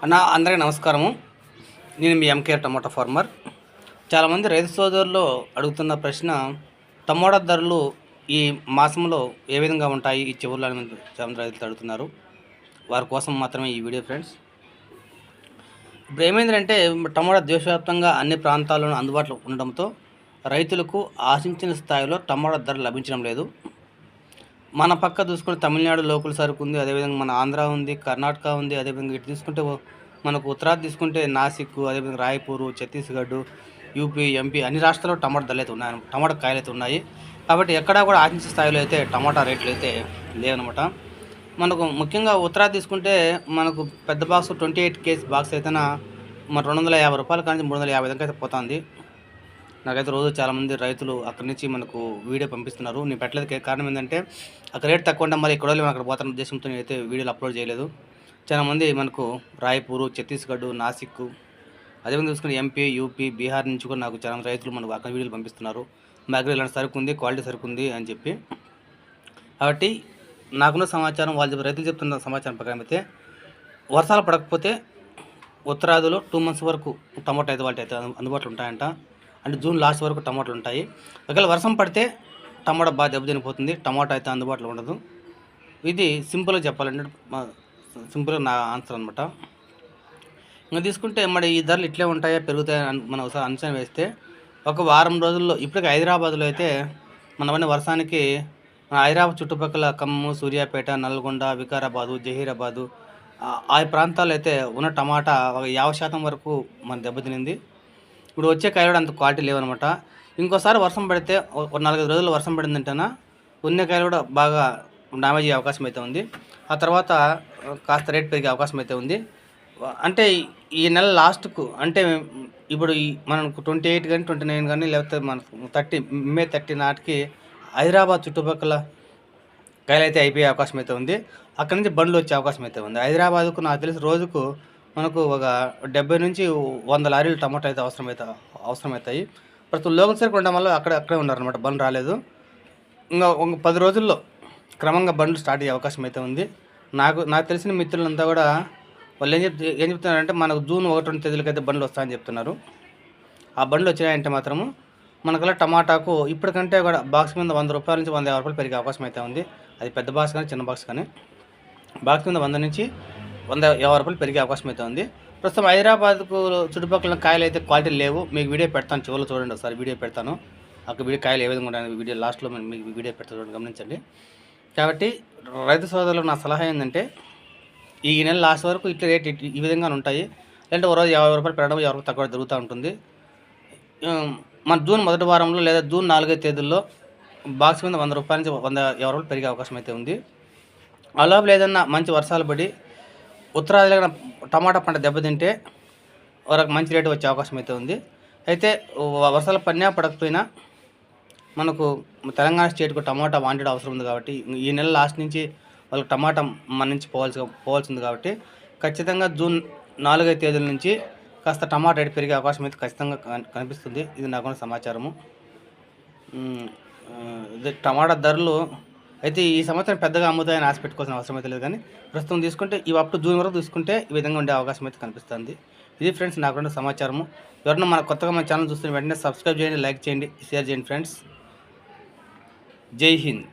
అన్న అందరికీ నమస్కారము. నేను మీ ఎంకేఆర్ టమాటా ఫార్మర్. చాలామంది రైతు సోదరులు అడుగుతున్న ప్రశ్న, టమోటా ధరలు ఈ మాసంలో ఏ విధంగా ఉంటాయి ఈ చివరిలో అని చాలామంది రైతులు అడుగుతున్నారు. వారి కోసం మాత్రమే ఈ వీడియో ఫ్రెండ్స్. ఇప్పుడు ఏమైందంటే టమోటా దేశవ్యాప్తంగా అన్ని ప్రాంతాల్లోనూ అందుబాటులో ఉండడంతో రైతులకు ఆశించిన స్థాయిలో టమోటా ధర లభించడం లేదు. మన పక్క చూసుకుంటే తమిళనాడు లోకల్ సరుకు ఉంది, అదేవిధంగా మన ఆంధ్ర ఉంది, కర్ణాటక ఉంది, అదేవిధంగా ఇటు తీసుకుంటే మనకు ఉత్తరాది తీసుకుంటే నాసిక్, అదేవిధంగా రాయపూరు, ఛత్తీస్గఢ్, యూపీ, ఎంపీ అన్ని రాష్ట్రాల్లో టమాటా ధరలు అయితే ఉన్నాయి, టమాటా కాయలు అయితే ఉన్నాయి. కాబట్టి ఎక్కడా కూడా ఆశించే స్థాయిలో అయితే టమాటా రేట్లు అయితే లేవన్నమాట. మనకు ముఖ్యంగా ఉత్తరాది తీసుకుంటే మనకు పెద్ద బాక్స్ 28 కేజీ బాక్స్ అయితేనా మన 250 రూపాయల కానీ 350 దాకా అయితే పోతుంది. నాకైతే రోజు చాలామంది రైతులు అక్కడి నుంచి మనకు వీడియో పంపిస్తున్నారు. నేను పెట్టలేదు కారణం ఏంటంటే అక్కడ రేట్ తక్కువ ఉంటే మరి ఇక్కడ మనం అక్కడ పోతున్న ఉద్దేశంతో నేనైతే వీడియోలు అప్లోడ్ చేయలేదు. చాలామంది మనకు రాయపూరు, ఛత్తీస్గఢ్, నాసిక్, అదేవిధంగా చూసుకుని ఎంపీ, యూపీ, బీహార్ నుంచి కూడా నాకు చాలా రైతులు మనకు అక్కడ వీడియోలు పంపిస్తున్నారు. మా దగ్గర ఇలాంటి సరుకు ఉంది, క్వాలిటీ సరుకు ఉంది అని చెప్పి. కాబట్టి నాకున్న సమాచారం వాళ్ళు రైతులు చెప్తున్న సమాచారం ప్రకారం అయితే వర్షాలు పడకపోతే ఉత్తరాదిలో 2 months వరకు టమాటా అయితే వాళ్ళకి అయితే అందుబాటులో ఉంటాయంట. అంటే జూన్ లాస్ట్ వరకు టమాటాలు ఉంటాయి. ఒకవేళ వర్షం పడితే టమాటా బాగా దెబ్బతినిపోతుంది, టమాటా అయితే అందుబాటులో ఉండదు. ఇది సింపుల్గా చెప్పాలంటే సింపుల్గా నా ఆన్సర్ అనమాట. ఇంకా తీసుకుంటే మరి ఈ ధరలు ఇట్లే ఉంటాయా పెరుగుతాయని మనం ఒకసారి అంచనా వేస్తే ఒక వారం రోజుల్లో ఇప్పటికీ హైదరాబాద్లో అయితే మనవన్నీ వర్షానికి హైదరాబాద్ చుట్టుపక్కల ఖమ్మం, సూర్యాపేట, నల్గొండ, వికారాబాదు, జహీరాబాదు ఆ ప్రాంతాల్లో అయితే ఉన్న టమాటా ఒక 50% వరకు మన దెబ్బతినింది. ఇప్పుడు వచ్చే కాయలు కూడా అంత క్వాలిటీ లేవనమాట. ఇంకోసారి వర్షం పడితే ఒక 4-5 రోజులు వర్షం పడిందంటేనా ఉన్న కాయలు కూడా బాగా డ్యామేజ్ అయ్యే అవకాశం అయితే ఉంది. ఆ తర్వాత కాస్త రేట్ పెరిగే అవకాశం అయితే ఉంది. అంటే ఈ నెల లాస్ట్కు అంటే ఇప్పుడు మనకు 28 కానీ 29 కానీ లేకపోతే మనకు 30 మే 30 నాటికి హైదరాబాద్ చుట్టుపక్కల కాయలు అయితే అయిపోయే అవకాశం అయితే ఉంది. అక్కడి నుంచి బండ్లు వచ్చే అవకాశం అయితే ఉంది. హైదరాబాద్కు నాకు తెలిసి రోజుకు మనకు ఒక 70 నుంచి 100 లారీలు టమాటా అయితే అవసరమవుతాయి. ప్రస్తుతం లోకల్ సరుకు ఉండడం వల్ల అక్కడే ఉన్నారనమాట, బండ్లు రాలేదు. ఇంకా ఒక 10 రోజుల్లో క్రమంగా బండ్లు స్టార్ట్ అయ్యే అవకాశం అయితే ఉంది. నాకు తెలిసిన మిత్రులంతా కూడా వాళ్ళు ఏం చెప్తున్నారంటే మనకు జూన్ 1-2 తేదీలకైతే బండ్లు వస్తాయని చెప్తున్నారు. ఆ బండ్లు వచ్చినాయంటే మాత్రము మనకల్లా టమాటాకు ఇప్పటికంటే కూడా బాక్స్ మీద 100 రూపాయల నుంచి 150 రూపాయలు పెరిగే అవకాశం అయితే ఉంది. అది పెద్ద బాక్స్ కానీ చిన్న బాక్స్ కానీ బాక్స్ మీద 100 నుంచి 150 రూపాయలు పెరిగే అవకాశం అయితే ఉంది. ప్రస్తుతం హైదరాబాద్కు చుట్టుపక్కల కాయలు అయితే క్వాలిటీ లేవు. మీకు వీడియో పెడతాను, చివరిలో చూడండి, ఒకసారి వీడియో పెడతాను. అక్కడ కాయలు ఏ విధంగా ఉంటాయని వీడియో లాస్ట్లో మీకు వీడియో పెడతాను, చూడండి, గమనించండి. కాబట్టి రైతు సోదరులకు నా సలహా ఏంటంటే ఈ నెల లాస్ట్ వరకు ఇట్లా రేట్ ఈ విధంగా ఉంటాయి. లేదంటే ఒక రోజు 50 రూపాయలు పెరగడం, 50 రూపాయలు తక్కువ జరుగుతూ ఉంటుంది. మన జూన్ మొదటి వారంలో లేదా జూన్ 4వ తేదీల్లో బాక్స్ మీద 100 రూపాయల నుంచి 150 రూపాయలు పెరిగే అవకాశం అయితే ఉంది. అలాగే ఏదన్నా మంచి వర్షాలు పడి ఉత్తరాదిలో టమాటా పంట దెబ్బతింటే వాళ్ళకి మంచి రేటు వచ్చే అవకాశం అయితే ఉంది. అయితే వర్షాలు పడినా పడకపోయినా మనకు తెలంగాణ స్టేట్కు టమాటా వాంటెడ్ అవసరం ఉంది. కాబట్టి ఈ నెల లాస్ట్ నుంచి వాళ్ళకి టమాటా మన నుంచి పోవాల్సింది. కాబట్టి ఖచ్చితంగా జూన్ 4వ తేదీల నుంచి కాస్త టమాటా రేటు పెరిగే అవకాశం అయితే ఖచ్చితంగా కనిపిస్తుంది. ఇది నాకున్న సమాచారము. టమాటా ధరలు అయితే ఈ సంవత్సరం పెద్దగా అమ్ముతాయని ఆశ పెట్టుకోవాల్సిన అవసరం అయితే లేదు. కానీ ప్రస్తుతం తీసుకుంటే ఇవి అప్ టు జూన్ వరకు తీసుకుంటే ఈ విధంగా ఉండే అవకాశం అయితే కనిపిస్తుంది. ఇది ఫ్రెండ్స్ నాకున్న సమాచారము. ఎవరైనా కొత్తగా మన ఛానల్ చూస్తున్న వెంటనే సబ్స్క్రైబ్ చేయండి, లైక్ చేయండి, షేర్ చేయండి ఫ్రెండ్స్. జై హింద్.